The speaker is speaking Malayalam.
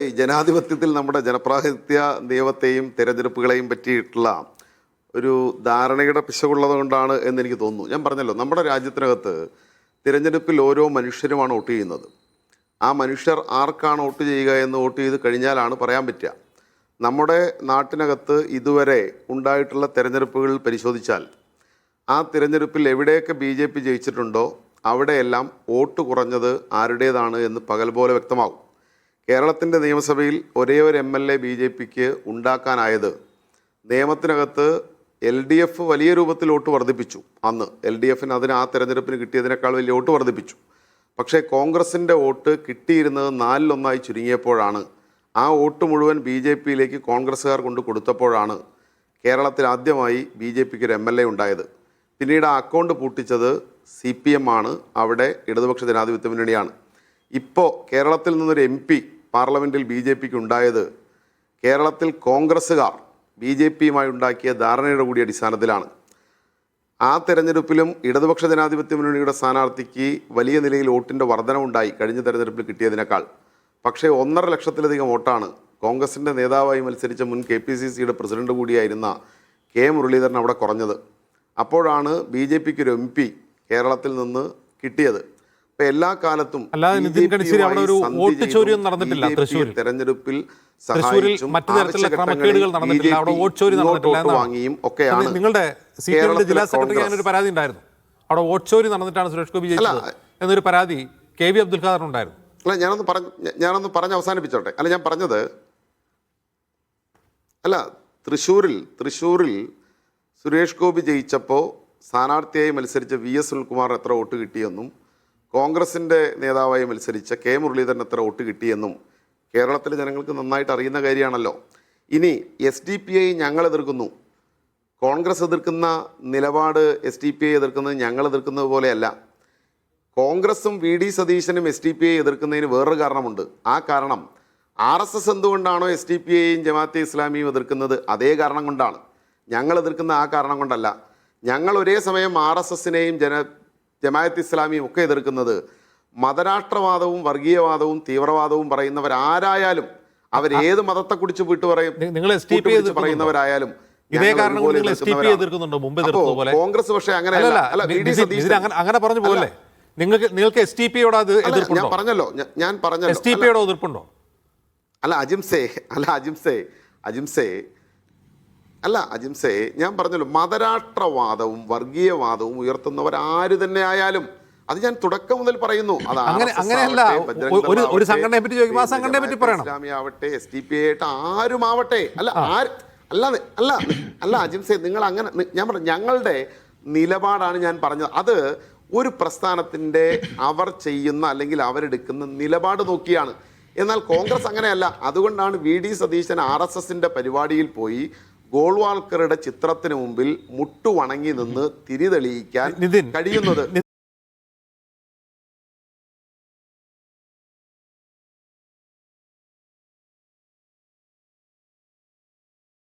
ഈ ജനാധിപത്യത്തിൽ നമ്മുടെ ജനപ്രാതിനിധ്യ നിയമത്തെയും തെരഞ്ഞെടുപ്പുകളെയും പറ്റിയിട്ടുള്ള ഒരു ധാരണയുടെ പിശകുള്ളത് കൊണ്ടാണ് എന്നെനിക്ക് തോന്നുന്നു. ഞാൻ പറഞ്ഞല്ലോ, നമ്മുടെ രാജ്യത്തിനകത്ത് തിരഞ്ഞെടുപ്പിൽ ഓരോ മനുഷ്യരുമാണ് വോട്ട് ചെയ്യുന്നത്. ആ മനുഷ്യർ ആർക്കാണ് വോട്ട് ചെയ്യുക എന്ന് വോട്ട് ചെയ്ത് കഴിഞ്ഞാലാണ് പറയാൻ പറ്റുക. നമ്മുടെ നാട്ടിനകത്ത് ഇതുവരെ ഉണ്ടായിട്ടുള്ള തെരഞ്ഞെടുപ്പുകൾ പരിശോധിച്ചാൽ ആ തിരഞ്ഞെടുപ്പിൽ എവിടെയൊക്കെ BJP ജയിച്ചിട്ടുണ്ടോ അവിടെയെല്ലാം വോട്ട് കുറഞ്ഞത് ആരുടേതാണ് എന്ന് പകൽ പോലെ വ്യക്തമാകും. കേരളത്തിൻ്റെ നിയമസഭയിൽ ഒരേ ഒരു MLA BJPക്ക് ഉണ്ടാക്കാനായത് നിയമത്തിനകത്ത് LDF വലിയ രൂപത്തിൽ വോട്ട് വർദ്ധിപ്പിച്ചു. അന്ന് LDFന് ആ തെരഞ്ഞെടുപ്പിന് കിട്ടിയതിനേക്കാൾ വലിയ വോട്ട് വർദ്ധിപ്പിച്ചു. പക്ഷേ കോൺഗ്രസിൻ്റെ വോട്ട് കിട്ടിയിരുന്നത് 4-1 ചുരുങ്ങിയപ്പോഴാണ്, ആ വോട്ട് മുഴുവൻ BJPയിലേക്ക് കോൺഗ്രസ്സുകാർ കൊണ്ട് കൊടുത്തപ്പോഴാണ് കേരളത്തിൽ ആദ്യമായി BJPക്ക് ഒരു MLA ഉണ്ടായത്. പിന്നീട് ആ അക്കൗണ്ട് പൂട്ടിച്ചത് CPM ആണ്, അവിടെ ഇടതുപക്ഷ ജനാധിപത്യ മുന്നണിയാണ്. ഇപ്പോൾ കേരളത്തിൽ നിന്നൊരു MP പാർലമെൻറ്റിൽ BJPക്ക് ഉണ്ടായത് കേരളത്തിൽ കോൺഗ്രസ്സുകാർ BJPയുമായി ഉണ്ടാക്കിയ ധാരണയുടെ കൂടി അടിസ്ഥാനത്തിലാണ്. ആ തെരഞ്ഞെടുപ്പിലും ഇടതുപക്ഷ ജനാധിപത്യ മുന്നണിയുടെ സ്ഥാനാർത്ഥിക്ക് വലിയ നിലയിൽ വോട്ടിൻ്റെ വർധനവുണ്ടായി കഴിഞ്ഞ തെരഞ്ഞെടുപ്പിൽ കിട്ടിയതിനേക്കാൾ. പക്ഷേ 1.5 ലക്ഷത്തിലധികം വോട്ടാണ് കോൺഗ്രസിൻ്റെ നേതാവായി മത്സരിച്ച മുൻ KPCCയുടെ പ്രസിഡന്റ് കൂടിയായിരുന്ന K മുരളീധരൻ അവിടെ കുറഞ്ഞത്. അപ്പോഴാണ് BJPക്ക് ഒരു MP കേരളത്തിൽ നിന്ന് കിട്ടിയത്. ഇപ്പൊ എല്ലാ കാലത്തും തെരഞ്ഞെടുപ്പിൽ വാങ്ങിയും ഒക്കെയാണ്. നിങ്ങളുടെ ജില്ലാ സെക്രട്ടറി ഒരു പരാതി ഉണ്ടായിരുന്നു, അവിടെ വോട്ട് ചോരി നടന്നിട്ടാണ് സുരേഷ് ഗോപി ജയിച്ചത് എന്നൊരു പരാതി KB അബ്ദുൽ ഖാദർ ഉണ്ടായിരുന്നു. അല്ല, ഞാനൊന്ന് പറഞ്ഞ് അവസാനിപ്പിച്ചോട്ടെ. അല്ല, ഞാൻ പറഞ്ഞത് തൃശ്ശൂരിൽ സുരേഷ് ഗോപി ജയിച്ചപ്പോൾ സ്ഥാനാർത്ഥിയായി മത്സരിച്ച VS സുനിൽകുമാറിന് എത്ര വോട്ട് കിട്ടിയെന്നും കോൺഗ്രസിൻ്റെ നേതാവായി മത്സരിച്ച K മുരളീധരൻ എത്ര വോട്ട് കിട്ടിയെന്നും കേരളത്തിലെ ജനങ്ങൾക്ക് നന്നായിട്ട് അറിയുന്ന കാര്യമാണല്ലോ. ഇനി SDPI ഞങ്ങൾ എതിർക്കുന്നു, കോൺഗ്രസ് എതിർക്കുന്ന നിലപാട് SDPI എതിർക്കുന്നത് ഞങ്ങൾ എതിർക്കുന്നത് പോലെയല്ല. കോൺഗ്രസും VD സതീശനും SDPI എതിർക്കുന്നതിന് വേറൊരു കാരണമുണ്ട്. ആ കാരണം RSS എന്തുകൊണ്ടാണോ SDPIയും ജമാഅത്തെ ഇസ്ലാമിയും എതിർക്കുന്നത് അതേ കാരണം കൊണ്ടാണ്. ഞങ്ങൾ എതിർക്കുന്ന ആ കാരണം കൊണ്ടല്ല. ഞങ്ങൾ ഒരേ സമയം RSSനെയും ജമാഅത്ത് ഇസ്ലാമിയും ഒക്കെ എതിർക്കുന്നത് മതരാഷ്ട്രവാദവും വർഗീയവാദവും തീവ്രവാദവും പറയുന്നവരാരായാലും, അവരേത് മതത്തെ കുറിച്ച് പറയുന്നവരായാലും കോൺഗ്രസ് പക്ഷേ അങ്ങനെയല്ല. അങ്ങനെ പറഞ്ഞു പോലെ നിങ്ങൾക്ക് STPയോട് ഞാൻ പറഞ്ഞല്ലോ എതിർപ്പുണ്ടോ? അജിംസേ ഞാൻ പറഞ്ഞല്ലോ, മതരാഷ്ട്രവാദവും വർഗീയവാദവും ഉയർത്തുന്നവർ ആര് തന്നെ ആയാലും, അത് ഞാൻ തുടക്കം മുതൽ പറയുന്നു. ഇസ്ലാമിയാവട്ടെ SDPI ആയിട്ട് ആരുമാവട്ടെ, അല്ല അജിംസേ, നിങ്ങൾ അങ്ങനെ, ഞാൻ പറഞ്ഞു ഞങ്ങളുടെ നിലപാടാണ് ഞാൻ പറഞ്ഞത്. അത് ഒരു പ്രസ്ഥാനത്തിൻ്റെ അവർ ചെയ്യുന്ന അല്ലെങ്കിൽ അവരെടുക്കുന്ന നിലപാട് നോക്കിയാണ്. എന്നാൽ കോൺഗ്രസ് അങ്ങനെയല്ല. അതുകൊണ്ടാണ് VD സതീശൻ RSSന്റെ പരിപാടിയിൽ പോയി ഗോൾവാൾക്കറുടെ ചിത്രത്തിന് മുമ്പിൽ മുട്ടുവണങ്ങി നിന്ന് തിരി തെളിയിക്കാൻ കഴിയുന്നത്.